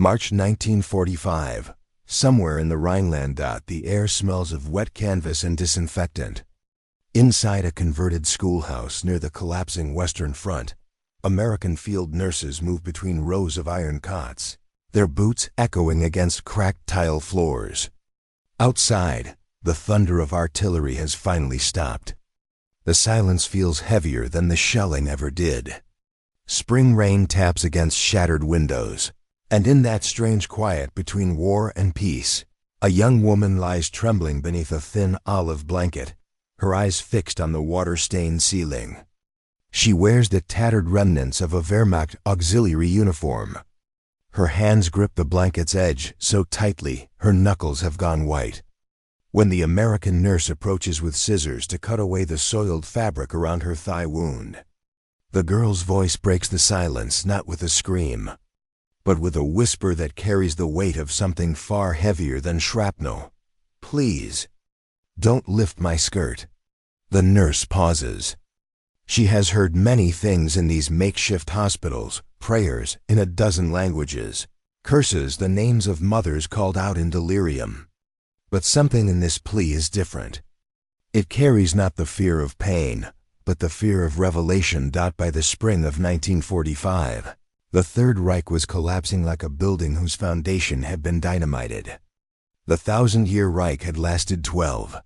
March 1945. Somewhere in the Rhineland. The air smells of wet canvas and disinfectant. Inside a converted schoolhouse near the collapsing Western Front, American field nurses move between rows of iron cots, their boots echoing against cracked tile floors. Outside, the thunder of artillery has finally stopped. The silence feels heavier than the shelling ever did. Spring rain taps against shattered windows, and in that strange quiet between war and peace, a young woman lies trembling beneath a thin olive blanket, her eyes fixed on the water-stained ceiling. She wears the tattered remnants of a Wehrmacht auxiliary uniform. Her hands grip the blanket's edge so tightly her knuckles have gone white. When the American nurse approaches with scissors to cut away the soiled fabric around her thigh wound, the girl's voice breaks the silence not with a scream, but with a whisper that carries the weight of something far heavier than shrapnel. "Please, don't lift my skirt." The nurse pauses. She has heard many things in these makeshift hospitals, prayers in a dozen languages, curses, the names of mothers called out in delirium. But something in this plea is different. It carries not the fear of pain, but the fear of revelation. By the spring of 1945, the Third Reich was collapsing like a building whose foundation had been dynamited. The 1,000-year Reich had lasted 12.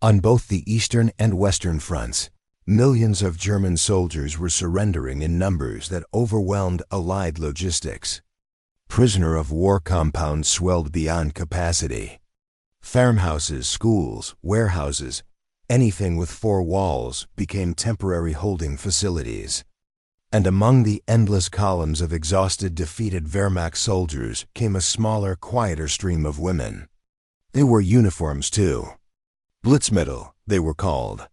On both the Eastern and Western fronts, millions of German soldiers were surrendering in numbers that overwhelmed Allied logistics. Prisoner of war compounds swelled beyond capacity. Farmhouses, schools, warehouses, anything with four walls became temporary holding facilities. And among the endless columns of exhausted, defeated Wehrmacht soldiers came a smaller, quieter stream of women. They wore uniforms too. Blitzmittel, they were called.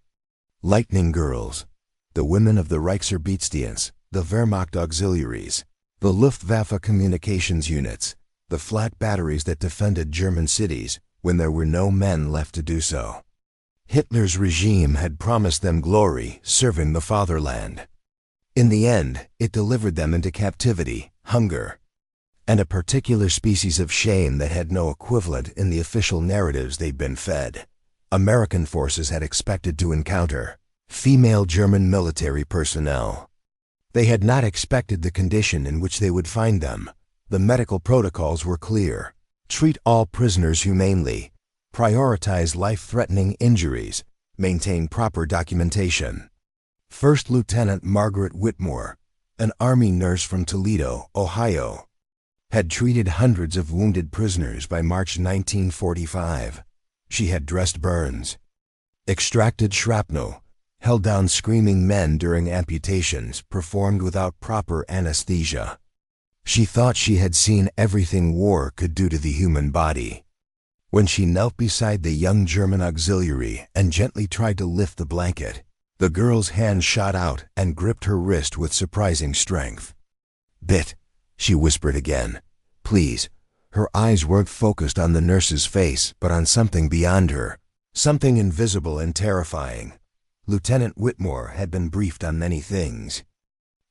Lightning girls, the women of the Reichsarbeitsdienst, the Wehrmacht auxiliaries, the Luftwaffe communications units, the flat batteries that defended German cities when there were no men left to do so. Hitler's regime had promised them glory serving the fatherland. In the end, it delivered them into captivity, hunger, and a particular species of shame that had no equivalent in the official narratives they'd been fed. American forces had expected to encounter female German military personnel. They had not expected the condition in which they would find them. The medical protocols were clear. Treat all prisoners humanely, prioritize life-threatening injuries, maintain proper documentation. First Lieutenant Margaret Whitmore, an Army nurse from Toledo, Ohio, had treated hundreds of wounded prisoners by March 1945. She had dressed burns, extracted shrapnel, held down screaming men during amputations performed without proper anesthesia. She thought she had seen everything war could do to the human body. When she knelt beside the young German auxiliary and gently tried to lift the blanket, the girl's hand shot out and gripped her wrist with surprising strength. "Bit," she whispered again. "Please." Her eyes weren't focused on the nurse's face, but on something beyond her, something invisible and terrifying. Lieutenant Whitmore had been briefed on many things.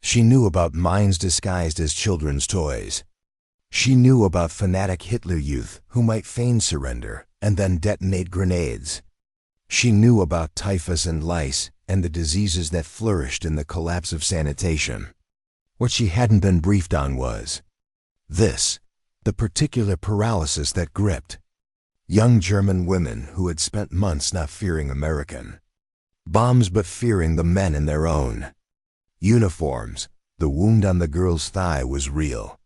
She knew about mines disguised as children's toys. She knew about fanatic Hitler youth who might feign surrender and then detonate grenades. She knew about typhus and lice and the diseases that flourished in the collapse of sanitation. What she hadn't been briefed on was this, the particular paralysis that gripped young German women who had spent months not fearing American bombs but fearing the men in their own uniforms. The wound on the girl's thigh was real.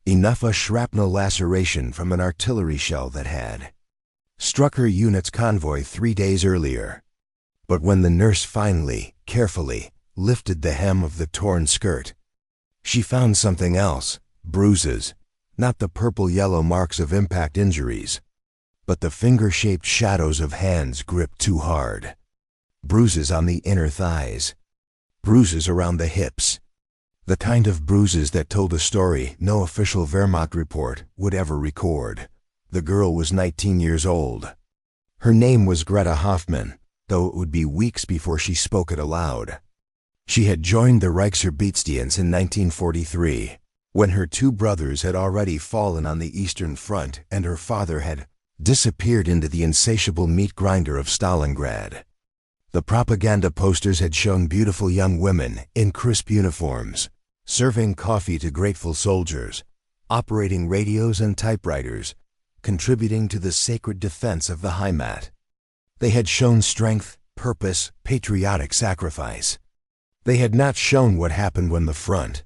Enough a shrapnel laceration from an artillery shell that had struck her unit's convoy 3 days earlier. But when the nurse finally, carefully, lifted the hem of the torn skirt, she found something else, bruises, not the purple-yellow marks of impact injuries, but the finger-shaped shadows of hands gripped too hard. Bruises on the inner thighs, bruises around the hips, the kind of bruises that told a story no official Wehrmacht report would ever record. The girl was 19 years old. Her name was Greta Hoffmann, though it would be weeks before she spoke it aloud. She had joined the Reichsarbeitsdienst in 1943, When her two brothers had already fallen on the Eastern Front and her father had disappeared into the insatiable meat grinder of Stalingrad. The propaganda posters had shown beautiful young women in crisp uniforms, serving coffee to grateful soldiers, operating radios and typewriters, contributing to the sacred defense of the Heimat. They had shown strength, purpose, patriotic sacrifice. They had not shown what happened when the front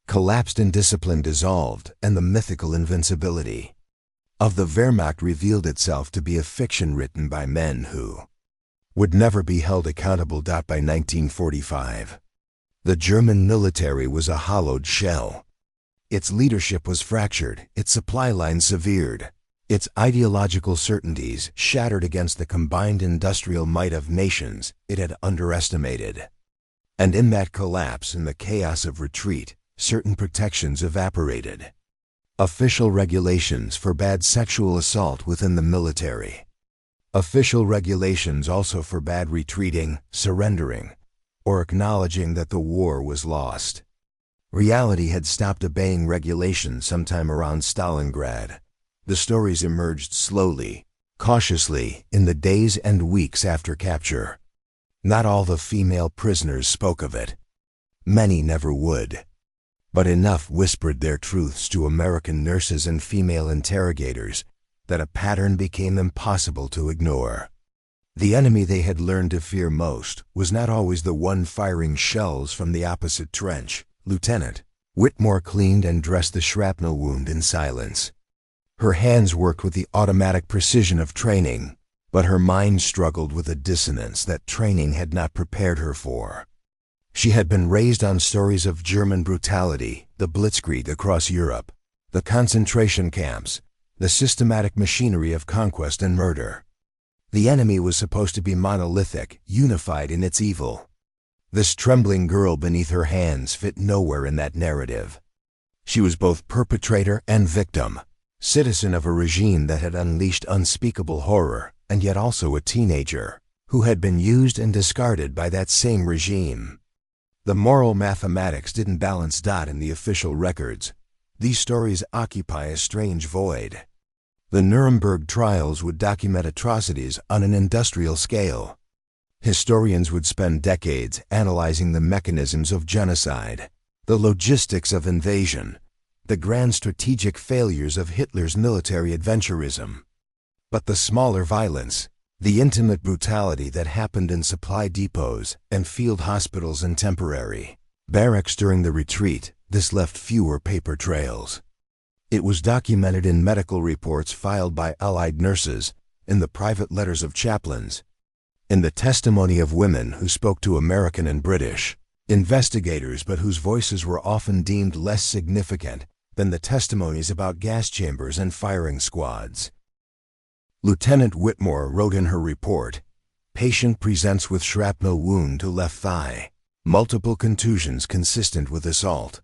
collapsed and discipline dissolved and the mythical invincibility of the Wehrmacht revealed itself to be a fiction written by men who would never be held accountable. By 1945, the German military was a hollowed shell. Its leadership was fractured, its supply lines severed, its ideological certainties shattered against the combined industrial might of nations it had underestimated. And in that collapse, in the chaos of retreat, certain protections evaporated. Official regulations forbade sexual assault within the military. Official regulations also forbade retreating, surrendering, or acknowledging that the war was lost. Reality had stopped obeying regulations sometime around Stalingrad. The stories emerged slowly, cautiously, in the days and weeks after capture. Not all the female prisoners spoke of it. Many never would. But enough whispered their truths to American nurses and female interrogators that a pattern became impossible to ignore. The enemy they had learned to fear most was not always the one firing shells from the opposite trench. Lieutenant Whitmore cleaned and dressed the shrapnel wound in silence. Her hands worked with the automatic precision of training, but her mind struggled with a dissonance that training had not prepared her for. She had been raised on stories of German brutality, the blitzkrieg across Europe, the concentration camps, the systematic machinery of conquest and murder. The enemy was supposed to be monolithic, unified in its evil. This trembling girl beneath her hands fit nowhere in that narrative. She was both perpetrator and victim, citizen of a regime that had unleashed unspeakable horror, and yet also a teenager who had been used and discarded by that same regime. The moral mathematics didn't balance. In the official records, these stories occupy a strange void. The Nuremberg trials would document atrocities on an industrial scale. Historians would spend decades analyzing the mechanisms of genocide, the logistics of invasion, the grand strategic failures of Hitler's military adventurism. But the smaller violence, the intimate brutality that happened in supply depots and field hospitals and temporary barracks during the retreat, this left fewer paper trails. It was documented in medical reports filed by Allied nurses, in the private letters of chaplains, in the testimony of women who spoke to American and British investigators but whose voices were often deemed less significant than the testimonies about gas chambers and firing squads. Lieutenant Whitmore wrote in her report, "Patient presents with shrapnel wound to left thigh, multiple contusions consistent with assault.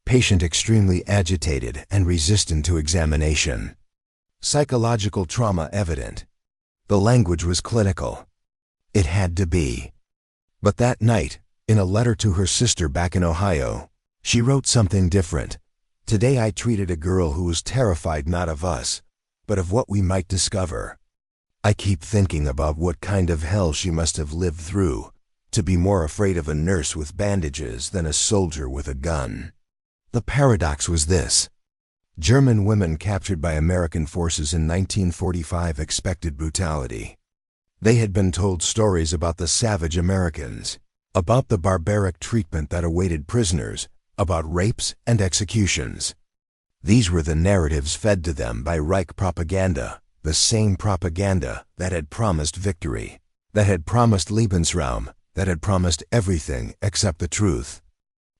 Patient extremely agitated and resistant to examination. Psychological trauma evident." The language was clinical. It had to be. But that night, in a letter to her sister back in Ohio, she wrote something different. "Today I treated a girl who was terrified not of us, but of what we might discover. I keep thinking about what kind of hell she must have lived through, to be more afraid of a nurse with bandages than a soldier with a gun." The paradox was this. German women captured by American forces in 1945 expected brutality. They had been told stories about the savage Americans, about the barbaric treatment that awaited prisoners, about rapes and executions. These were the narratives fed to them by Reich propaganda, the same propaganda that had promised victory, that had promised Lebensraum, that had promised everything except the truth.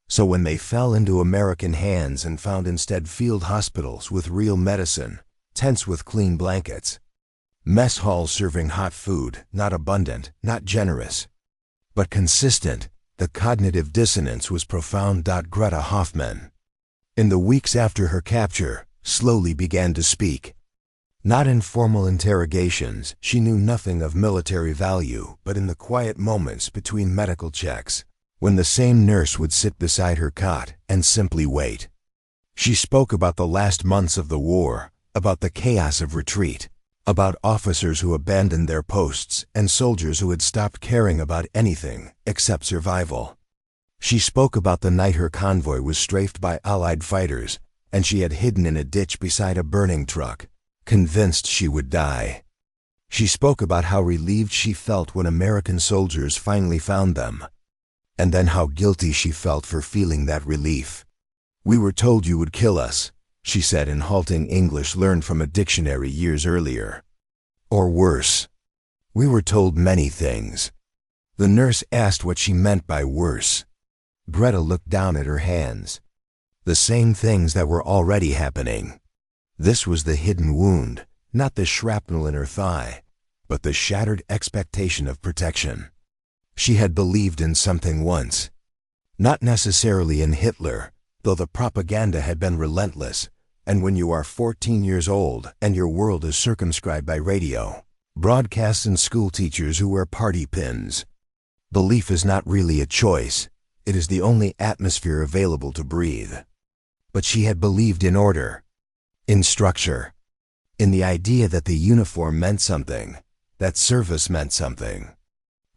So when they fell into American hands and found instead field hospitals with real medicine, tents with clean blankets, mess halls serving hot food, not abundant, not generous, but consistent, the cognitive dissonance was profound. Greta Hoffman, in the weeks after her capture, slowly began to speak. Not in formal interrogations, she knew nothing of military value, but in the quiet moments between medical checks, when the same nurse would sit beside her cot and simply wait. She spoke about the last months of the war, about the chaos of retreat, about officers who abandoned their posts and soldiers who had stopped caring about anything except survival. She spoke about the night her convoy was strafed by Allied fighters, and she had hidden in a ditch beside a burning truck, convinced she would die. She spoke about how relieved she felt when American soldiers finally found them, and then how guilty she felt for feeling that relief. "We were told you would kill us," she said in halting English learned from a dictionary years earlier. Or worse. "We were told many things." The nurse asked what she meant by worse. Greta looked down at her hands. The same things that were already happening. This was the hidden wound, not the shrapnel in her thigh, but the shattered expectation of protection. She had believed in something once. Not necessarily in Hitler, though the propaganda had been relentless, and when you are 14 years old and your world is circumscribed by radio, broadcasts and school teachers who wear party pins. Belief is not really a choice. It is the only atmosphere available to breathe. But she had believed in order, in structure, in the idea that the uniform meant something, that service meant something,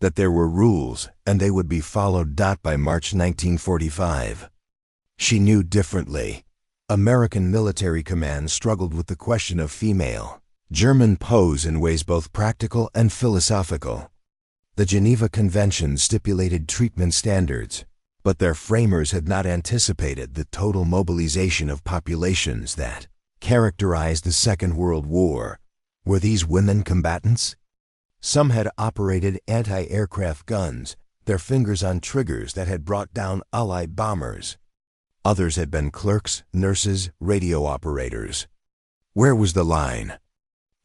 that there were rules and they would be followed. By March 1945. She knew differently. American military command struggled with the question of female, German POWs in ways both practical and philosophical. The Geneva Convention stipulated treatment standards, but their framers had not anticipated the total mobilization of populations that characterized the Second World War. Were these women combatants? Some had operated anti-aircraft guns, their fingers on triggers that had brought down Allied bombers. Others had been clerks, nurses, radio operators. Where was the line?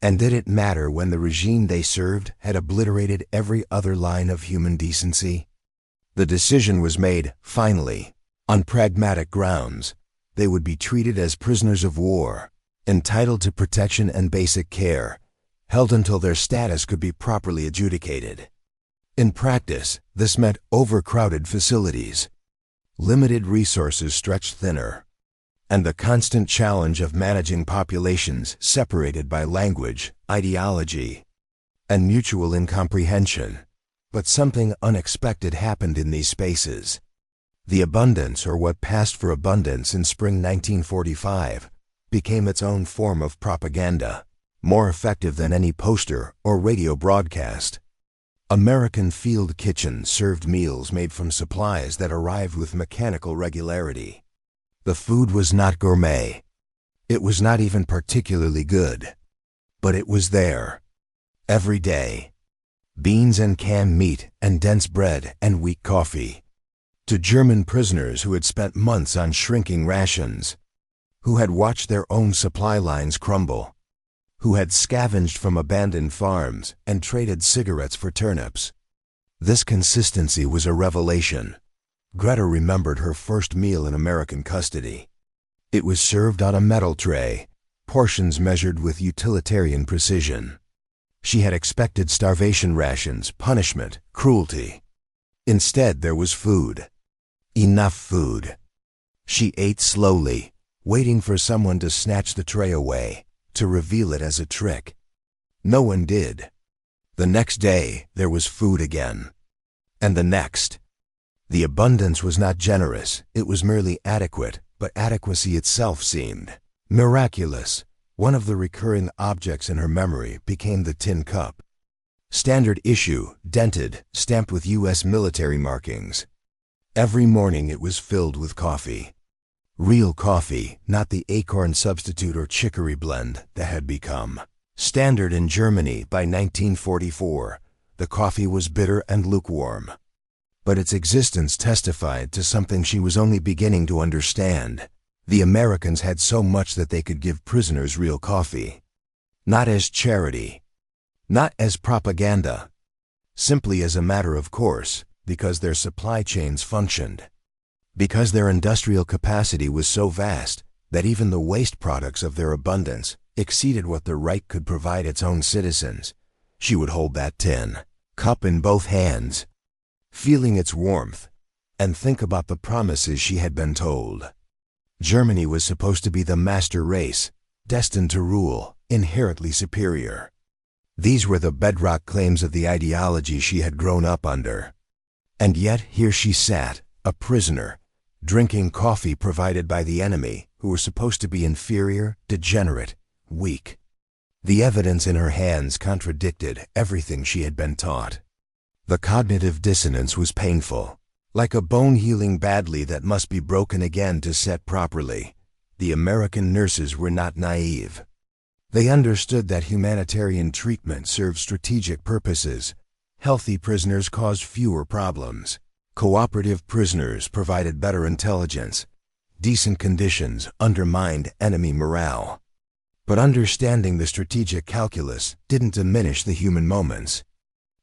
And did it matter when the regime they served had obliterated every other line of human decency? The decision was made, finally, on pragmatic grounds. They would be treated as prisoners of war, entitled to protection and basic care, held until their status could be properly adjudicated. In practice, this meant overcrowded facilities, limited resources stretched thinner, and the constant challenge of managing populations separated by language, ideology, and mutual incomprehension. But something unexpected happened in these spaces. The abundance, or what passed for abundance in spring 1945, became its own form of propaganda, more effective than any poster or radio broadcast. American field kitchens served meals made from supplies that arrived with mechanical regularity. The food was not gourmet. It was not even particularly good. But it was there. Every day. Beans and canned meat and dense bread and weak coffee. To German prisoners who had spent months on shrinking rations, who had watched their own supply lines crumble, who had scavenged from abandoned farms and traded cigarettes for turnips. This consistency was a revelation. Greta remembered her first meal in American custody. It was served on a metal tray, portions measured with utilitarian precision. She had expected starvation rations, punishment, cruelty. Instead, there was food. Enough food. She ate slowly, waiting for someone to snatch the tray away, to reveal it as a trick. No one did. The next day, there was food again. And the next. The abundance was not generous, it was merely adequate, but adequacy itself seemed miraculous. One of the recurring objects in her memory became the tin cup. Standard issue, dented, stamped with U.S. military markings. Every morning it was filled with coffee. Real coffee, not the acorn substitute or chicory blend that had become standard in Germany by 1944. The coffee was bitter and lukewarm. But its existence testified to something she was only beginning to understand. The Americans had so much that they could give prisoners real coffee. Not as charity. Not as propaganda. Simply as a matter of course, because their supply chains functioned. Because their industrial capacity was so vast that even the waste products of their abundance exceeded what the Reich could provide its own citizens. She would hold that tin cup in both hands, feeling its warmth, and think about the promises she had been told. Germany was supposed to be the master race, destined to rule, inherently superior. These were the bedrock claims of the ideology she had grown up under. And yet here she sat, a prisoner, drinking coffee provided by the enemy, who were supposed to be inferior, degenerate, weak. The evidence in her hands contradicted everything she had been taught. The cognitive dissonance was painful. Like a bone healing badly that must be broken again to set properly, the American nurses were not naive. They understood that humanitarian treatment served strategic purposes. Healthy prisoners caused fewer problems. Cooperative prisoners provided better intelligence. Decent conditions undermined enemy morale. But understanding the strategic calculus didn't diminish the human moments.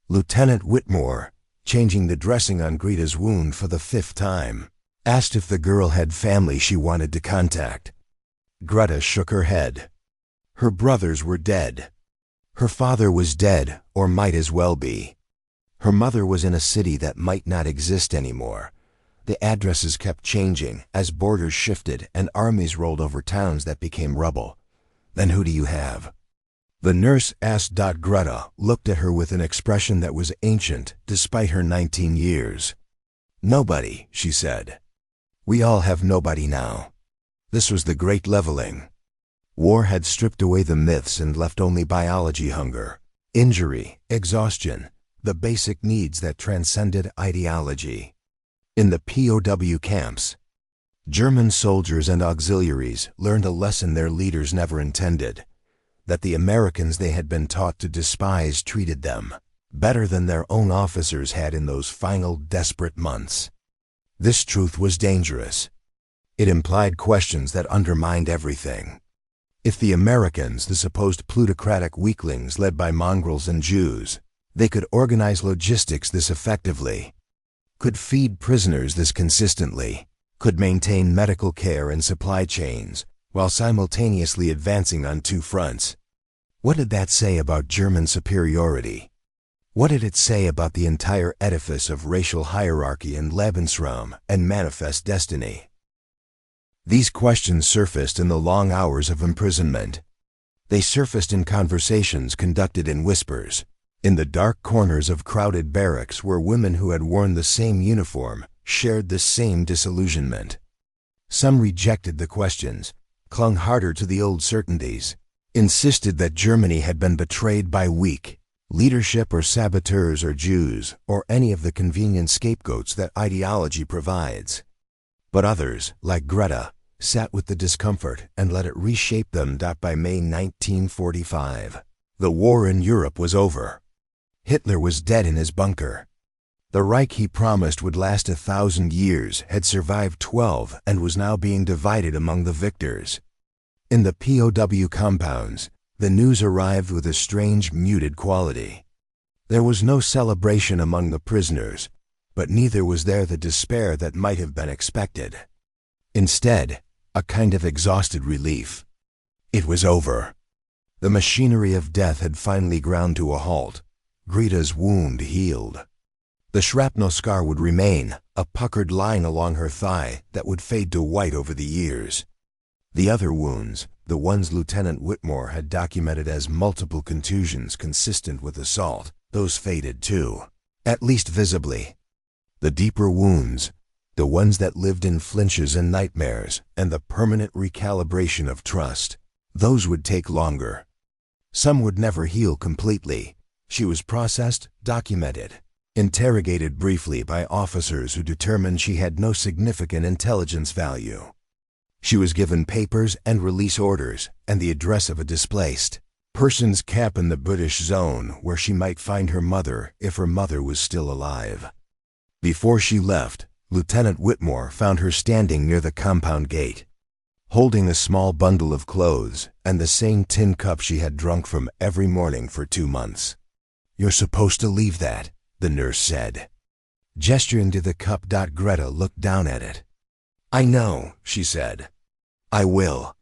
Lieutenant Whitmore, changing the dressing on Greta's wound for the 5th time, asked if the girl had family she wanted to contact. Greta shook her head. Her brothers were dead. Her father was dead, or might as well be. Her mother was in a city that might not exist anymore. The addresses kept changing as borders shifted and armies rolled over towns that became rubble. Then who do you have? The nurse asked. Greta looked at her with an expression that was ancient despite her 19 years. Nobody, she said. We all have nobody now. This was the Great Leveling. War had stripped away the myths and left only biology hunger, injury, exhaustion, the basic needs that transcended ideology. In the POW camps, German soldiers and auxiliaries learned a lesson their leaders never intended, that the Americans they had been taught to despise treated them better than their own officers had in those final desperate months. This truth was dangerous. It implied questions that undermined everything. If the Americans, the supposed plutocratic weaklings led by mongrels and Jews, they could organize logistics this effectively, could feed prisoners this consistently, could maintain medical care and supply chains, while simultaneously advancing on 2 fronts. What did that say about German superiority? What did it say about the entire edifice of racial hierarchy and Lebensraum and manifest destiny? These questions surfaced in the long hours of imprisonment. They surfaced in conversations conducted in whispers, in the dark corners of crowded barracks where women who had worn the same uniform shared the same disillusionment. Some rejected the questions, clung harder to the old certainties, insisted that Germany had been betrayed by weak leadership or saboteurs or Jews or any of the convenient scapegoats that ideology provides. But others, like Greta, sat with the discomfort and let it reshape them. By May 1945, the war in Europe was over. Hitler was dead in his bunker. The Reich he promised would last 1,000 years had survived 12 and was now being divided among the victors. In the POW compounds, the news arrived with a strange, muted quality. There was no celebration among the prisoners, but neither was there the despair that might have been expected. Instead, a kind of exhausted relief. It was over. The machinery of death had finally ground to a halt. Greta's wound healed. The shrapnel scar would remain, a puckered line along her thigh that would fade to white over the years. The other wounds, the ones Lieutenant Whitmore had documented as multiple contusions consistent with assault, those faded too, at least visibly. The deeper wounds, the ones that lived in flinches and nightmares, and the permanent recalibration of trust, those would take longer. Some would never heal completely. She was processed, documented, interrogated briefly by officers who determined she had no significant intelligence value. She was given papers and release orders and the address of a displaced person's camp in the British zone where she might find her mother if her mother was still alive. Before she left, Lieutenant Whitmore found her standing near the compound gate, holding a small bundle of clothes and the same tin cup she had drunk from every morning for 2 months. "You're supposed to leave that," the nurse said. Gesturing to the cup. Greta looked down at it. "I know," she said. "I will.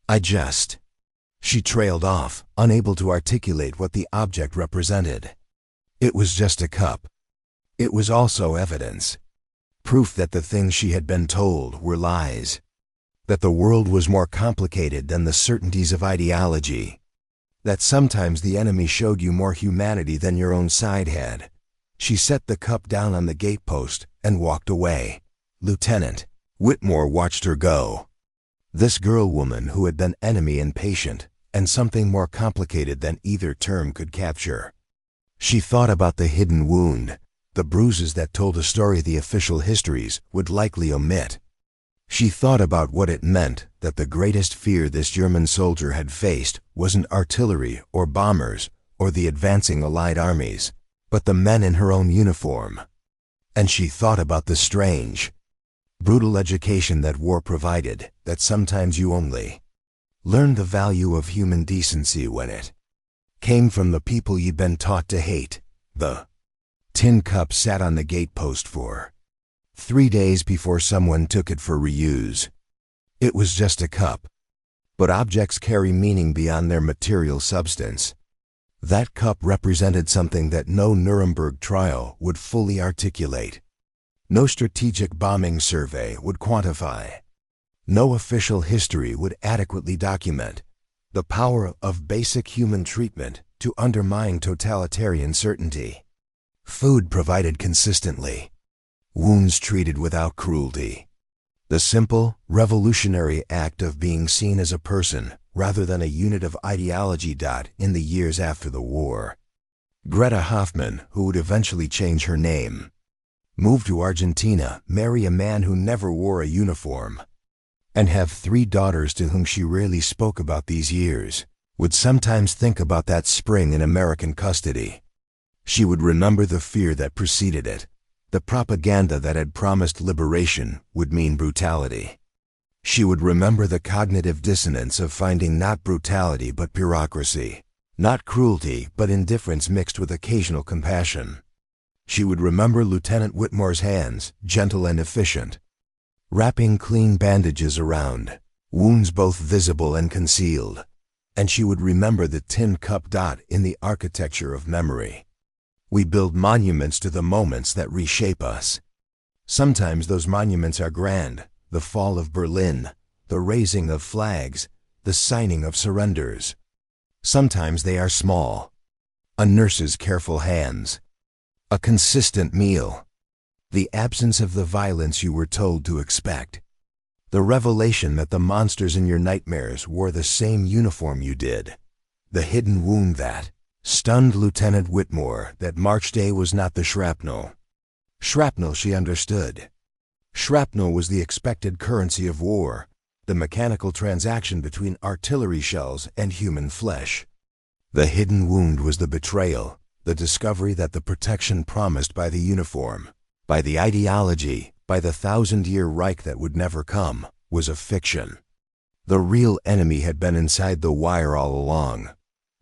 I just..." She trailed off, unable to articulate what the object represented. It was just a cup. It was also evidence. Proof that the things she had been told were lies. that the world was more complicated than the certainties of ideology, that sometimes the enemy showed you more humanity than your own side had. She set the cup down on the gatepost and walked away. Lieutenant Whitmore watched her go. This girl-woman who had been enemy and patient, and something more complicated than either term could capture. She thought about the hidden wound, the bruises that told a story the official histories would likely omit. She thought about what it meant that the greatest fear this German soldier had faced wasn't artillery or bombers or the advancing Allied armies, but the men in her own uniform. And she thought about the strange, brutal education that war provided, that sometimes you only learned the value of human decency when it came from the people you'd been taught to hate. The tin cup sat on the gatepost for 3 days before someone took it for reuse. It was just a cup. But objects carry meaning beyond their material substance. That cup represented something that no Nuremberg trial would fully articulate. No strategic bombing survey would quantify. No official history would adequately document the power of basic human treatment to undermine totalitarian certainty. Food provided consistently. Wounds treated without cruelty. The simple, revolutionary act of being seen as a person rather than a unit of ideology. In the years after the war, Greta Hoffmann, who would eventually change her name, moved to Argentina, marry a man who never wore a uniform, and have 3 daughters to whom she rarely spoke about these years, would sometimes think about that spring in American custody. She would remember the fear that preceded it. The propaganda that had promised liberation would mean brutality. She would remember the cognitive dissonance of finding not brutality but bureaucracy, not cruelty but indifference mixed with occasional compassion. She would remember Lieutenant Whitmore's hands, gentle and efficient, wrapping clean bandages around wounds both visible and concealed. And she would remember the tin cup. In the architecture of memory, we build monuments to the moments that reshape us. Sometimes those monuments are grand: the fall of Berlin, the raising of flags, the signing of surrenders. Sometimes they are small: a nurse's careful hands, a consistent meal, the absence of the violence you were told to expect, the revelation that the monsters in your nightmares wore the same uniform you did, the hidden wound that stunned Lieutenant Whitmore. That March day was not the shrapnel. Shrapnel she understood. Shrapnel was the expected currency of war, the mechanical transaction between artillery shells and human flesh. The hidden wound was the betrayal, the discovery that the protection promised by the uniform, by the ideology, by the 1,000-year Reich that would never come, was a fiction. The real enemy had been inside the wire all along.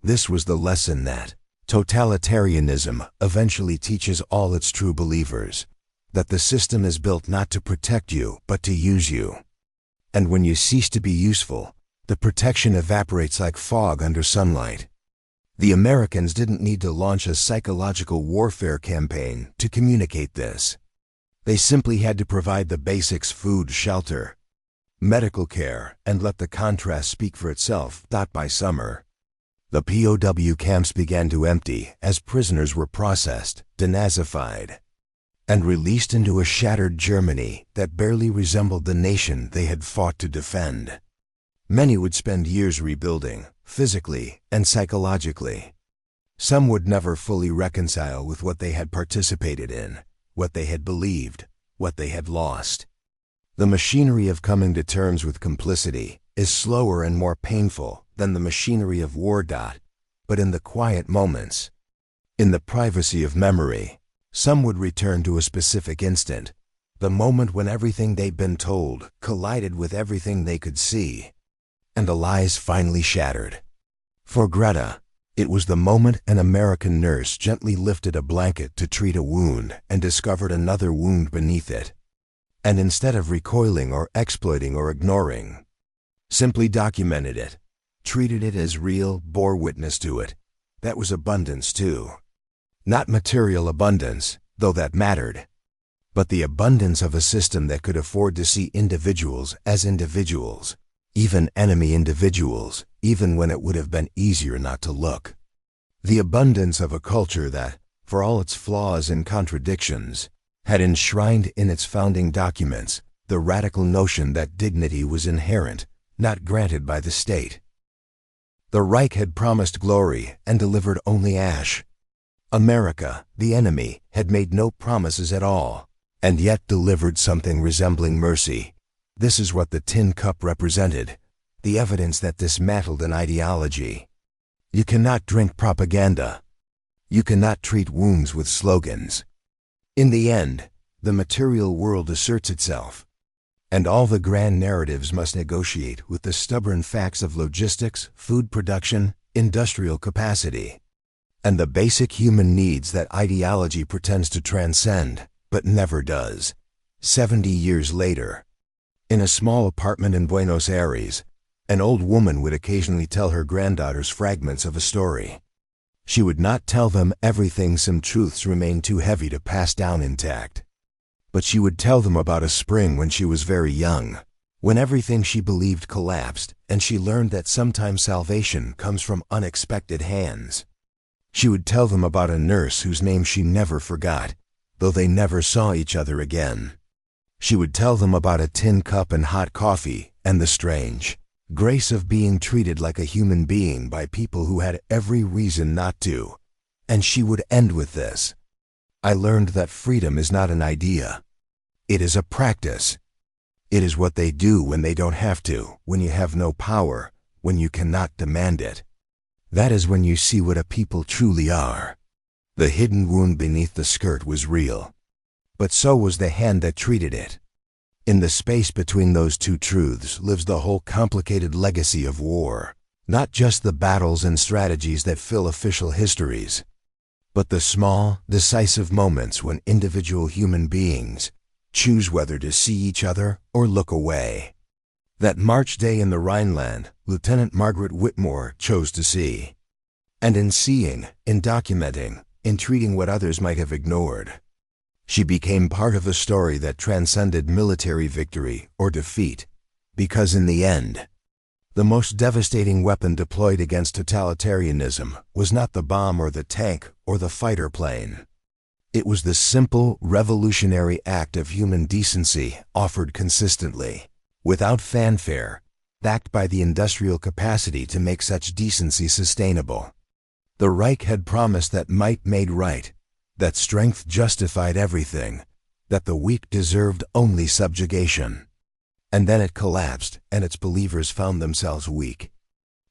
This was the lesson that totalitarianism eventually teaches all its true believers, that the system is built not to protect you, but to use you. And when you cease to be useful, the protection evaporates like fog under sunlight. The Americans didn't need to launch a psychological warfare campaign to communicate this. They simply had to provide the basics: food, shelter, medical care, and let the contrast speak for itself. By summer, the POW camps began to empty as prisoners were processed, denazified, and released into a shattered Germany that barely resembled the nation they had fought to defend. Many would spend years rebuilding, physically and psychologically. Some would never fully reconcile with what they had participated in, what they had believed, what they had lost. The machinery of coming to terms with complicity is slower and more painful than the machinery of war. But in the quiet moments, in the privacy of memory, some would return to a specific instant, the moment when everything they'd been told collided with everything they could see, and the lies finally shattered. For Greta, it was the moment an American nurse gently lifted a blanket to treat a wound and discovered another wound beneath it. And instead of recoiling or exploiting or ignoring, simply documented it, treated it as real, bore witness to it. That was abundance too. Not material abundance, though that mattered. but the abundance of a system that could afford to see individuals as individuals, even enemy individuals, even when it would have been easier not to look. The abundance of a culture that, for all its flaws and contradictions, had enshrined in its founding documents the radical notion that dignity was inherent, not granted by the state. The Reich had promised glory and delivered only ash. America, the enemy, had made no promises at all, and yet delivered something resembling mercy. This is what the tin cup represented, the evidence that dismantled an ideology. You cannot drink propaganda. You cannot treat wounds with slogans. In the end, the material world asserts itself, and all the grand narratives must negotiate with the stubborn facts of logistics, food production, industrial capacity, and the basic human needs that ideology pretends to transcend, but never does. 70 years later, in a small apartment in Buenos Aires, an old woman would occasionally tell her granddaughters fragments of a story. She would not tell them everything; some truths remained too heavy to pass down intact. But she would tell them about a spring when she was very young, when everything she believed collapsed, and she learned that sometimes salvation comes from unexpected hands. She would tell them about a nurse whose name she never forgot, though they never saw each other again. She would tell them about a tin cup and hot coffee, and the strange grace of being treated like a human being by people who had every reason not to. And she would end with this: I learned that freedom is not an idea. It is a practice. It is what they do when they don't have to, when you have no power, when you cannot demand it. That is when you see what a people truly are. The hidden wound beneath the skirt was real, but so was the hand that treated it. In the space between those two truths lives the whole complicated legacy of war, not just the battles and strategies that fill official histories, but the small, decisive moments when individual human beings choose whether to see each other or look away. That March day in the Rhineland, Lieutenant Margaret Whitmore chose to see. And in seeing, in documenting, in treating what others might have ignored, she became part of a story that transcended military victory or defeat, because in the end, the most devastating weapon deployed against totalitarianism was not the bomb or the tank or the fighter plane. It was the simple, revolutionary act of human decency offered consistently, without fanfare, backed by the industrial capacity to make such decency sustainable. The Reich had promised that might made right, that strength justified everything, that the weak deserved only subjugation. And then it collapsed, and its believers found themselves weak.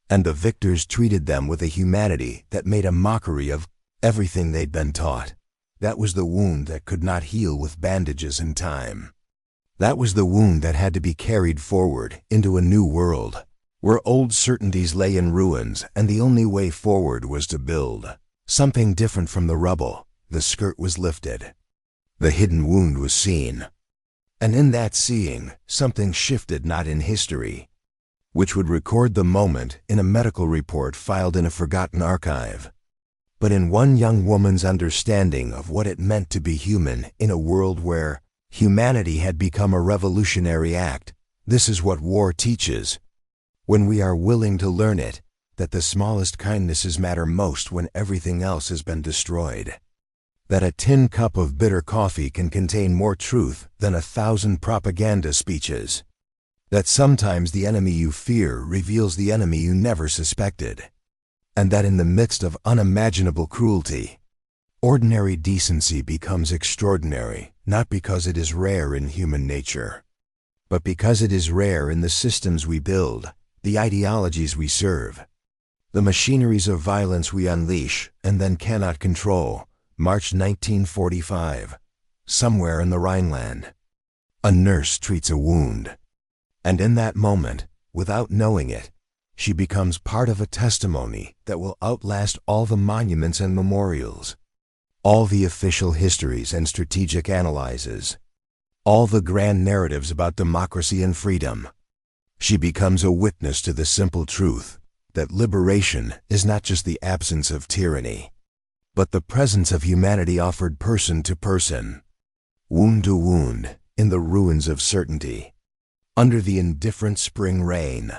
And the victors treated them with a humanity that made a mockery of everything they'd been taught. That was the wound that could not heal with bandages and time. That was the wound that had to be carried forward into a new world, where old certainties lay in ruins and the only way forward was to build something different from the rubble. The skirt was lifted. The hidden wound was seen. And in that seeing, something shifted, not in history, which would record the moment in a medical report filed in a forgotten archive, but in one young woman's understanding of what it meant to be human in a world where humanity had become a revolutionary act. This is what war teaches, when we are willing to learn it, that the smallest kindnesses matter most when everything else has been destroyed. That a tin cup of bitter coffee can contain more truth than 1,000 propaganda speeches. That sometimes the enemy you fear reveals the enemy you never suspected. And that in the midst of unimaginable cruelty, ordinary decency becomes extraordinary, not because it is rare in human nature, but because it is rare in the systems we build, the ideologies we serve, the machineries of violence we unleash and then cannot control. March 1945. Somewhere in the Rhineland, a nurse treats a wound. And in that moment, without knowing it, she becomes part of a testimony that will outlast all the monuments and memorials, all the official histories and strategic analyses, all the grand narratives about democracy and freedom. She becomes a witness to the simple truth that liberation is not just the absence of tyranny, but the presence of humanity offered person to person. Wound to wound, in the ruins of certainty. Under the indifferent spring rain,